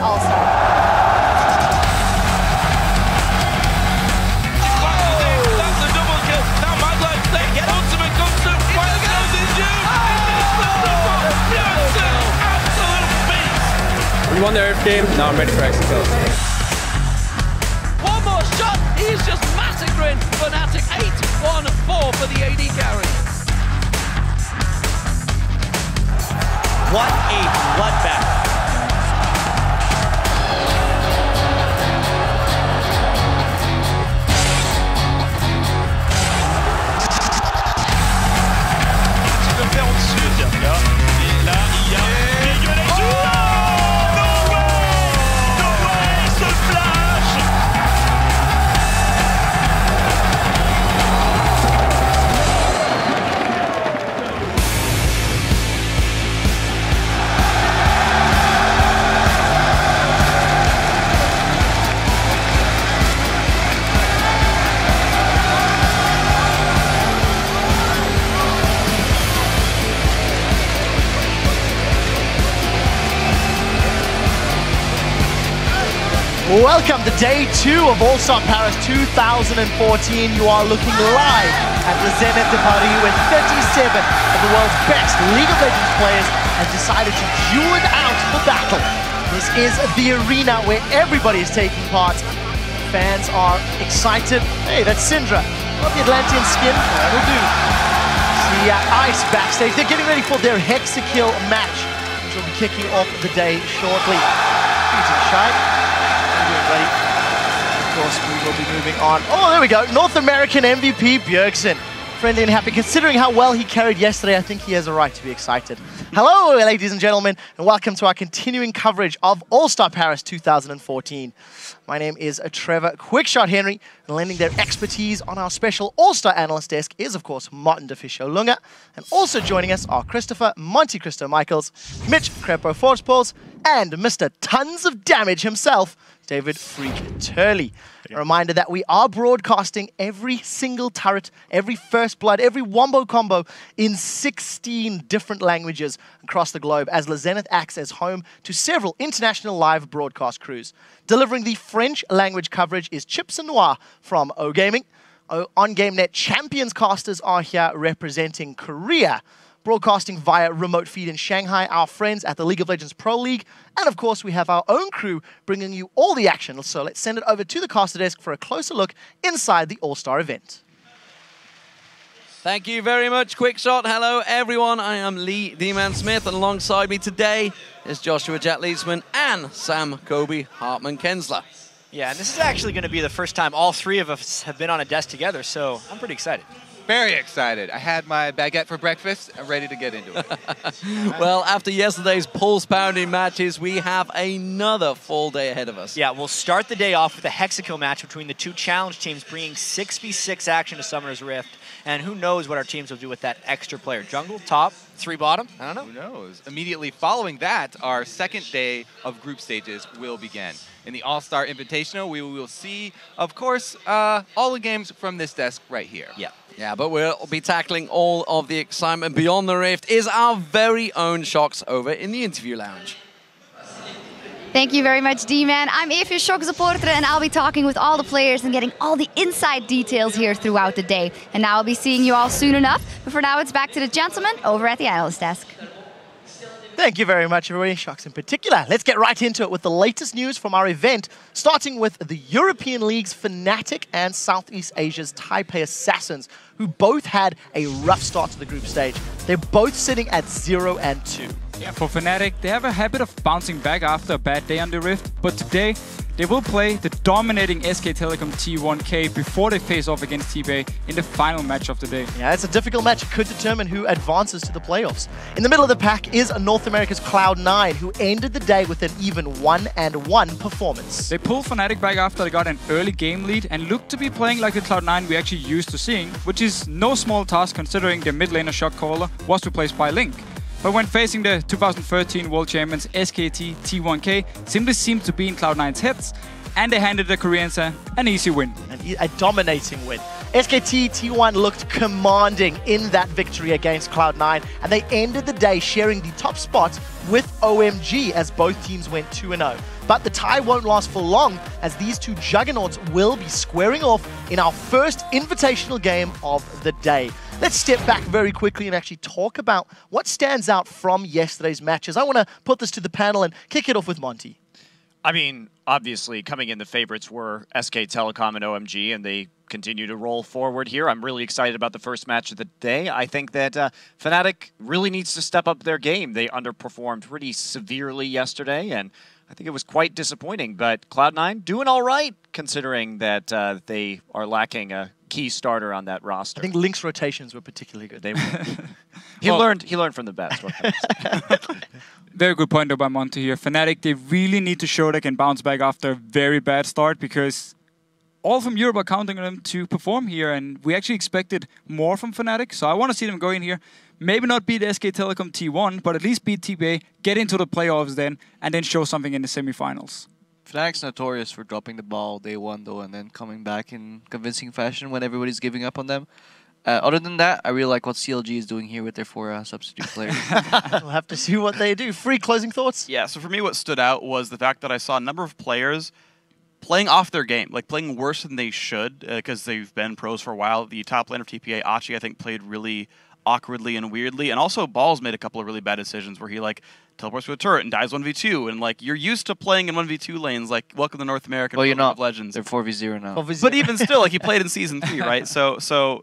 All-Star. We won the Earth game, now I'm ready for EpicSkillshot. One more shot, he's just massacring Fnatic. 8-1-4 for the AD carry. What a bloodbath. Tu peux faire au-dessus, Zerka. Et là, il y a... Welcome to day 2 of All-Star Paris 2014. You are looking live at the Zenith de Paris where 37 of the world's best League of Legends players have decided to duel it out for battle. This is the arena where everybody is taking part. Fans are excited. Hey, that's Syndra. Not the Atlantean skin, that'll do. See Ice backstage. They're getting ready for their Hexakill match, which will be kicking off the day shortly. Shy. Buddy. Of course, we will be moving on. Oh, there we go. North American MVP Bjergsen. Friendly and happy. Considering how well he carried yesterday, I think he has a right to be excited. Hello, ladies and gentlemen, and welcome to our continuing coverage of All-Star Paris 2014. My name is Trevor Quickshot Henry, and lending their expertise on our special All-Star Analyst desk is, of course, Martin DeFiscio Lunga. And also joining us are Christopher Monte Cristo Michaels, Mitch Crepo Forspals, and Mr. Tons of Damage himself, David Freak Turley. A reminder that we are broadcasting every single turret, every first blood, every wombo combo in 16 different languages across the globe as La Zenith acts as home to several international live broadcast crews. Delivering the French language coverage is Chips and Noir from O Gaming. On GameNet Champions casters are here representing Korea. Broadcasting via remote feed in Shanghai, our friends at the League of Legends Pro League. And of course, we have our own crew bringing you all the action. So let's send it over to the caster desk for a closer look inside the All-Star event. Thank you very much, Quickshot. Hello, everyone. I am Lee D-Man Smith, and alongside me today is Joshua Jet Leedsman and Sam Kobe Hartman Kensler. Yeah, and this is actually going to be the first time all three of us have been on a desk together, so I'm pretty excited. Very excited. I had my baguette for breakfast. I'm ready to get into it. Well, after yesterday's pulse-pounding matches, we have another full day ahead of us. Yeah, we'll start the day off with a Hexakill match between the two challenge teams, bringing 6v6 action to Summoner's Rift. And who knows what our teams will do with that extra player. Jungle, top, 3 bottom? I don't know. Who knows? Immediately following that, our second day of group stages will begin. In the All-Star Invitational, we will see, of course, all the games from this desk right here. Yeah, but we'll be tackling all of the excitement beyond the Rift is our very own Shocks over in the interview lounge. Thank you very much, D-Man. I'm Evie Shock supporter, and I'll be talking with all the players and getting all the inside details here throughout the day. And now I'll be seeing you all soon enough. But for now, it's back to the gentlemen over at the analyst desk. Thank you very much, everybody, Shocks in particular. Let's get right into it with the latest news from our event, starting with the European League's Fnatic and Southeast Asia's Taipei Assassins, who both had a rough start to the group stage. They're both sitting at 0 and 2. Yeah, for Fnatic, they have a habit of bouncing back after a bad day on the Rift, but today they will play the dominating SK Telecom T1K before they face off against T-Bay in the final match of the day. Yeah, it's a difficult match. It could determine who advances to the playoffs. In the middle of the pack is North America's Cloud9, who ended the day with an even 1-1 performance. They pulled Fnatic back after they got an early game lead and looked to be playing like the Cloud9 we actually used to seeing, which is no small task considering their mid laner Shock Caller was replaced by Link. But when facing the 2013 World Champions SKT T1K, simply seemed to be in Cloud9's heads, and they handed the Koreans an easy win. A dominating win. SKT T1 looked commanding in that victory against Cloud9, and they ended the day sharing the top spot with OMG as both teams went 2-0. But the tie won't last for long, as these two juggernauts will be squaring off in our first invitational game of the day. Let's step back very quickly and actually talk about what stands out from yesterday's matches. I want to put this to the panel and kick it off with Monty. I mean, obviously, coming in, the favorites were SK Telecom and OMG, and they continue to roll forward here. I'm really excited about the first match of the day. I think that Fnatic really needs to step up their game. They underperformed pretty severely yesterday, and I think it was quite disappointing. But Cloud9 doing all right, considering that they are lacking a key starter on that roster. I think Link's rotations were particularly good. They were. He learned from the best. What can I say? Very good point by Monty here. Fnatic, they really need to show they can bounce back after a very bad start, because all from Europe are counting on them to perform here, and we actually expected more from Fnatic. So I want to see them go in here, maybe not beat SK Telecom T1, but at least beat TPA, get into the playoffs then, and then show something in the semifinals. Fnatic's notorious for dropping the ball day one, though, and then coming back in convincing fashion when everybody's giving up on them. Other than that, I really like what CLG is doing here with their 4 substitute players. We'll have to see what they do. Free closing thoughts? Yeah, so for me what stood out was the fact that I saw a number of players playing off their game, like playing worse than they should, because they've been pros for a while. The top laner of TPA, Achi, I think played really awkwardly and weirdly, and also Balls made a couple of really bad decisions where he like teleports to a turret and dies 1v2, and like you're used to playing in 1v2 lanes, like welcome to North American League of Legends. They're 4v0 now. 4v0. But even still, like he played in Season 3, right? So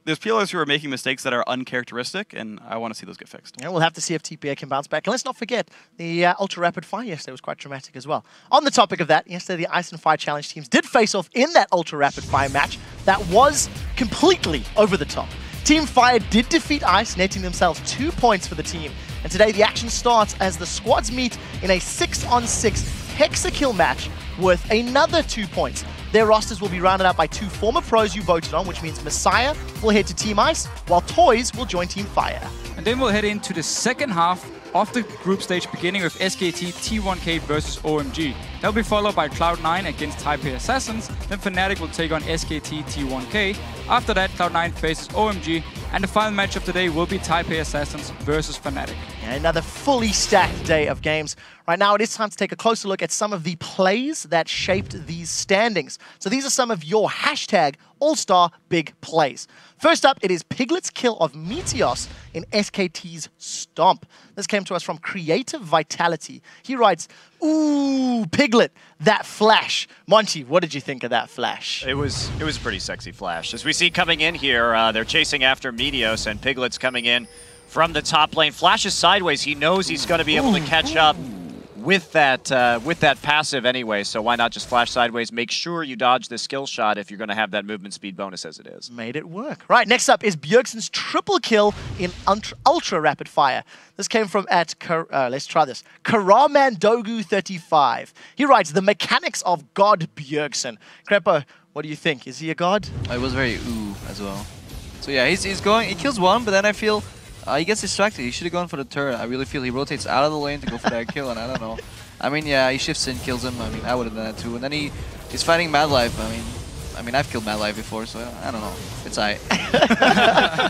there's players who are making mistakes that are uncharacteristic, and I want to see those get fixed. Yeah, we'll have to see if TPA can bounce back. And let's not forget, the Ultra Rapid Fire yesterday was quite dramatic as well. On the topic of that, yesterday the Ice and Fire Challenge teams did face off in that Ultra Rapid Fire match that was completely over the top. Team Fire did defeat Ice, netting themselves 2 points for the team. And today the action starts as the squads meet in a 6-on-6 hexakill match worth another 2 points. Their rosters will be rounded out by 2 former pros you voted on, which means Messiah will head to Team Ice, while Toys will join Team Fire. And then we'll head into the second half of the group stage, beginning with SKT T1K versus OMG. That'll be followed by Cloud9 against Taipei Assassins, then Fnatic will take on SKT T1K. After that, Cloud9 faces OMG, and the final match of the day will be Taipei Assassins versus Fnatic. Yeah, another fully stacked day of games. Right now, it is time to take a closer look at some of the plays that shaped these standings. So these are some of your hashtag All-Star big plays. First up, it is Piglet's kill of Meteos in SKT's Stomp. This came to us from Creative Vitality. He writes, "Ooh, Piglet, that flash." Monty, what did you think of that flash? It was a pretty sexy flash. As we see coming in here, they're chasing after Meteos, and Piglet's coming in from the top lane. Flashes sideways. He knows he's going to be able to catch up with that passive anyway, so why not just flash sideways? Make sure you dodge the skill shot if you're going to have that movement speed bonus as it is. Made it work. Right, next up is Bjergsen's triple kill in Ultra Rapid Fire. This came from let's try this. Karamandogu35. He writes, "The mechanics of God Bjergsen." Crepo, what do you think? Is he a god? It was very ooh as well. So yeah, he's going, he kills one, but then I feel he gets distracted. He should have gone for the turret. I really feel he rotates out of the lane to go for that kill, and I don't know. I mean, yeah, he shifts in, kills him. I mean, I would have done that too. And then he's fighting Mad Life. I mean, I've killed Mad Life before, so I don't know. It's aight.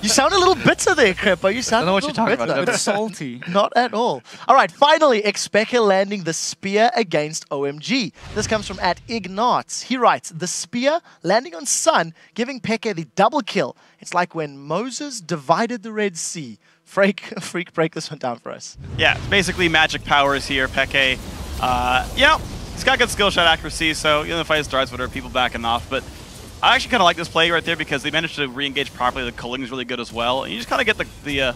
You sound a little bitter there, Crepo. You sound I don't know what you're talking about. It's salty. Not at all. All right, finally, Expecka landing the spear against OMG. This comes from @Ignatz. He writes, "The spear landing on Sun, giving Peke the double kill. It's like when Moses divided the Red Sea." Freak, break this one down for us. Yeah, it's basically magic powers here, Peke. He's got good skill shot accuracy, so the fight starts with people backing off, but I actually kind of like this play right there because they managed to re-engage properly. The culling is really good as well, and you just kind of get the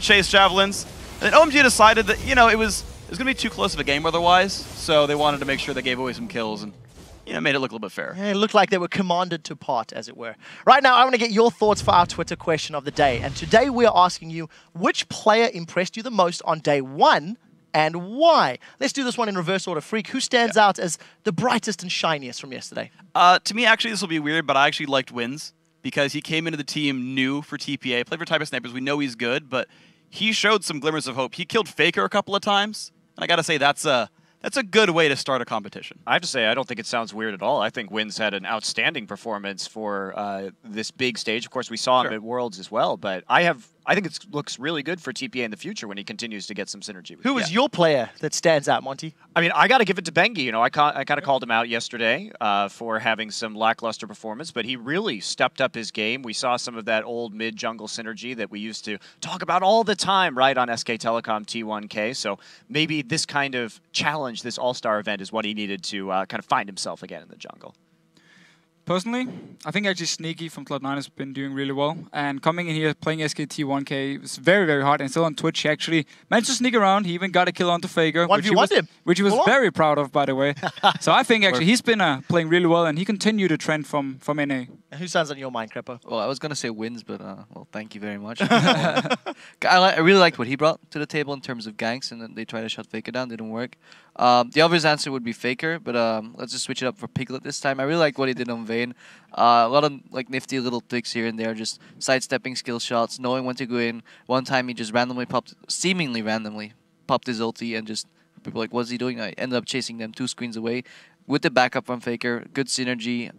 chase javelins. And then OMG decided that it was going to be too close of a game otherwise, so they wanted to make sure they gave away some kills and made it look a little bit fair. Yeah, it looked like they were commanded to part, as it were. Right now, I want to get your thoughts for our Twitter question of the day, and today we are asking you, which player impressed you the most on day one? And why? Let's do this one in reverse order. Freak, who stands out as the brightest and shiniest from yesterday? To me, actually, this will be weird, but I actually liked Wins because he came into the team new for TPA, played for Taipei Snipers. We know he's good, but he showed some glimmers of hope. He killed Faker a couple of times, and I got to say, that's a good way to start a competition. I have to say, I don't think it sounds weird at all. I think Wins had an outstanding performance for this big stage. Of course, we saw him at Worlds as well, but I have I think it looks really good for TPA in the future when he continues to get some synergy. Who is your player that stands out, Monty? I mean, I got to give it to Bengi. You know, I kind of called him out yesterday for having some lackluster performance, but he really stepped up his game. We saw some of that old mid-jungle synergy that we used to talk about all the time, right, on SK Telecom T1K. So maybe this kind of challenge, this All-Star event, is what he needed to kind of find himself again in the jungle. Personally, I think actually Sneaky from Cloud9 has been doing really well. And coming in here, playing SKT1K was very, very hard. And still on Twitch, he actually managed to sneak around. He even got a kill onto Faker, which he was very proud of, by the way. So I think actually he's been playing really well, and he continued the trend from NA. And who sounds on your mind, Creppo? Well, I was going to say wins, but well, thank you very much. I really liked what he brought to the table in terms of ganks, and then they tried to shut Faker down, didn't work. The obvious answer would be Faker, but let's just switch it up for Piglet this time. I really like what he did on Vayne. A lot of like nifty little tricks here and there, just sidestepping skill shots, knowing when to go in. One time he just seemingly randomly popped his ulti, and just people were like, what's he doing? I ended up chasing them 2 screens away with the backup from Faker. Good synergy,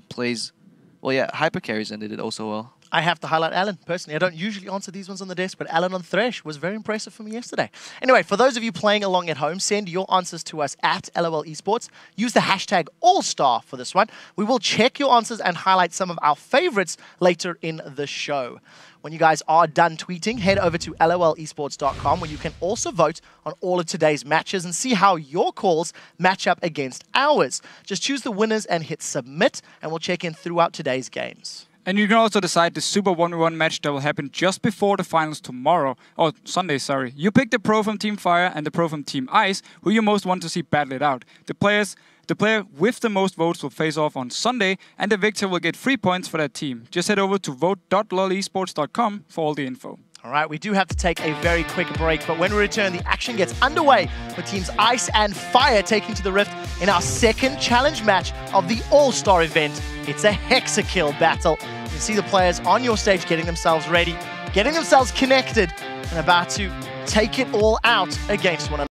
plays, well, yeah, hyper carries, and they did also well. I have to highlight Alan, personally. I don't usually answer these ones on the desk, but Alan on Thresh was very impressive for me yesterday. Anyway, for those of you playing along at home, send your answers to us at LOL Esports. Use the hashtag AllStar for this one. We will check your answers and highlight some of our favorites later in the show. When you guys are done tweeting, head over to lolesports.com, where you can also vote on all of today's matches and see how your calls match up against ours. Just choose the winners and hit submit, and we'll check in throughout today's games. And you can also decide the Super 1v1 match that will happen just before the finals tomorrow. Or Sunday, sorry. You pick the pro from Team Fire and the pro from Team Ice, who you most want to see battle it out. The player with the most votes will face off on Sunday, and the victor will get 3 points for that team. Just head over to vote.lolesports.com for all the info. All right, we do have to take a very quick break, but when we return, the action gets underway with teams Ice and Fire taking to the Rift in our second challenge match of the All-Star event. It's a Hexakill battle. You see the players on your stage getting themselves ready, getting themselves connected, and about to take it all out against one another.